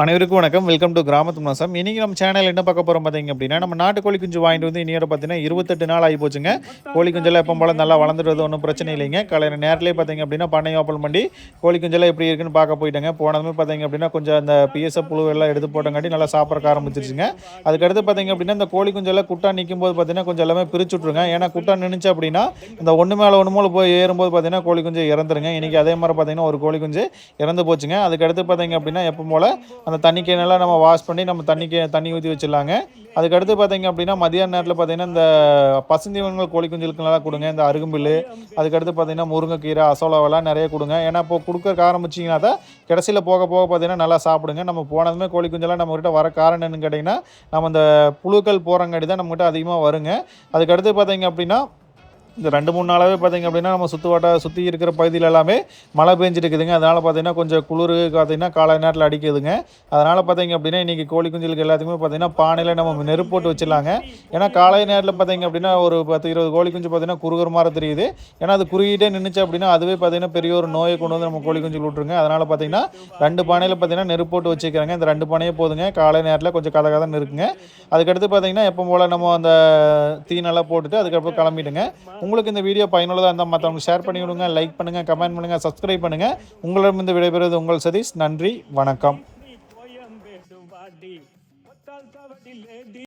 அனைவருக்கும் வணக்கம். Welcome to கிராமத்து மாசம். இன்னைக்கு நம்ம சேனல் என்ன பார்க்க போறோம் பார்த்தீங்க அப்படின்னா, நம்ம நாட்டுக்கோழி குஞ்சு வாங்கிட்டு வந்து இன்னையோட பார்த்தீங்கன்னா 28 நாள் ஆகி போச்சுங்க. கோழி குஞ்செல்லாம் எப்பவும் போல நல்லா வளர்ந்துட்டு ஒன்றும் பிரச்சனை இல்லைங்க. காலையில நேரத்திலேயே பார்த்தீங்க அப்படின்னா பண்ணை ஓப்பன் பண்ணி கோழி குஞ்செல்லாம் எப்படி இருக்குன்னு பார்க்க போயிட்டேங்க. போனதுமே பார்த்தீங்க அப்படின்னா கொஞ்சம் அந்த பிஎஸ்எஃப் புழு எல்லாம் எடுத்து போட்டங்காட்டி நல்லா சாப்பிட்றக்க ஆரம்பிச்சிருச்சுங்க. அதுக்கடுத்து பார்த்தீங்க அப்படின்னா இந்த கோழி குஞ்செல்லாம் குட்டா நிக்கும்போது பார்த்தீங்கன்னா கொஞ்சம் எல்லாமே பிரிச்சு விட்ருங்க. ஏன்னா குட்டா நின்னுச்சு அப்படின்னா இந்த ஒன்று மேலே ஒன்று மேலே போய் ஏறும்போது பார்த்தீங்கன்னா கோழி குஞ்சு இறந்துருங்க. இன்னைக்கு அதே மாதிரி பார்த்தீங்கன்னா ஒரு கோழி குஞ்சு இறந்து போச்சுங்க. அதுக்கடுத்து பார்த்தீங்க அப்படின்னா எப்பவும் போல அந்த தண்ணி கேனெல்லாம் நம்ம வாஷ் பண்ணி நம்ம தண்ணி ஊற்றி வச்சிடலாங்க. அதுக்கடுத்து பார்த்தீங்க அப்படின்னா மதியான நேரத்தில் பார்த்தீங்கன்னா இந்த பசுந்தீவனங்கள் கோழி குஞ்சுகளுக்கு கொடுங்க. இந்த அருகம்புல், அதுக்கடுத்து பார்த்தீங்கன்னா முருங்கைக்கீரை, அசோலாவெல்லாம் நிறைய கொடுங்க. ஏன்னா இப்போ கொடுக்க ஆரம்பிச்சிங்கன்னா தான் கடைசியில் போக போக பார்த்தீங்கன்னா நல்லா சாப்பிடுங்க. நம்ம போனதுமே கோழி குஞ்செல்லாம் நம்மகிட்ட வர காரணம் என்னன்னு கேட்டிங்கன்னா நம்ம இந்த புழுக்கள் போகிறங்காட்டி தான் நம்மகிட்ட அதிகமாக வருங்க. அதுக்கடுத்து பார்த்தீங்க அப்படின்னா இந்த 2-3 நாளாகவே பார்த்தீங்க அப்படின்னா நம்ம சுற்றி இருக்கிற பகுதியில் எல்லாமே மழை பெஞ்சிட்டு இருக்குதுங்க. அதனால் பார்த்தீங்கன்னா கொஞ்சம் குளிர் பார்த்தீங்கன்னா காலை நேரத்தில் அடிக்குதுங்க. அதனால் பார்த்தீங்க அப்படின்னா இன்றைக்கி கோழி குஞ்சுகளுக்கு எல்லாத்துக்குமே பார்த்தீங்கன்னா பானையில் நம்ம நெருப்பு போட்டு வச்சிடலாங்க. ஏன்னா காலை நேரத்தில் பார்த்தீங்க அப்படின்னா ஒரு 10-20 கோழி குஞ்சு பார்த்தீங்கன்னா குறுகுற மாதிரி தெரியுது. ஏன்னா அது குறுகிட்டே நின்றுச்சு அப்படின்னா அதுவே பார்த்தீங்கன்னா பெரிய ஒரு நோயை கொண்டு வந்து நம்ம கோழி குஞ்சு விட்டுருங்க. அதனால் பார்த்தீங்கன்னா 2 பானையில் பார்த்தீங்கன்னா நெருப்பு போட்டு வச்சுக்கிறாங்க. இந்த 2 பானையே போதுங்க. காலை நேரத்தில் கொஞ்சம் கதகதன்னு இருக்குங்க. அதுக்கடுத்து பார்த்தீங்கன்னா எப்போ போல் நம்ம அந்த தீனெல்லாம் போட்டுட்டு அதுக்கப்புறம் கிளம்பிடுங்க. உங்களுக்கு இந்த வீடியோ பயனுள்ளதாக இருந்தால் மற்றவங்க ஷேர் பண்ணி விடுங்க, லைக் பண்ணுங்கள், கமெண்ட் பண்ணுங்கள், சப்ஸ்கிரைப் பண்ணுங்கள். உங்களிடமிருந்து விடைபெறுவது உங்கள் சதீஷ். நன்றி, வணக்கம்.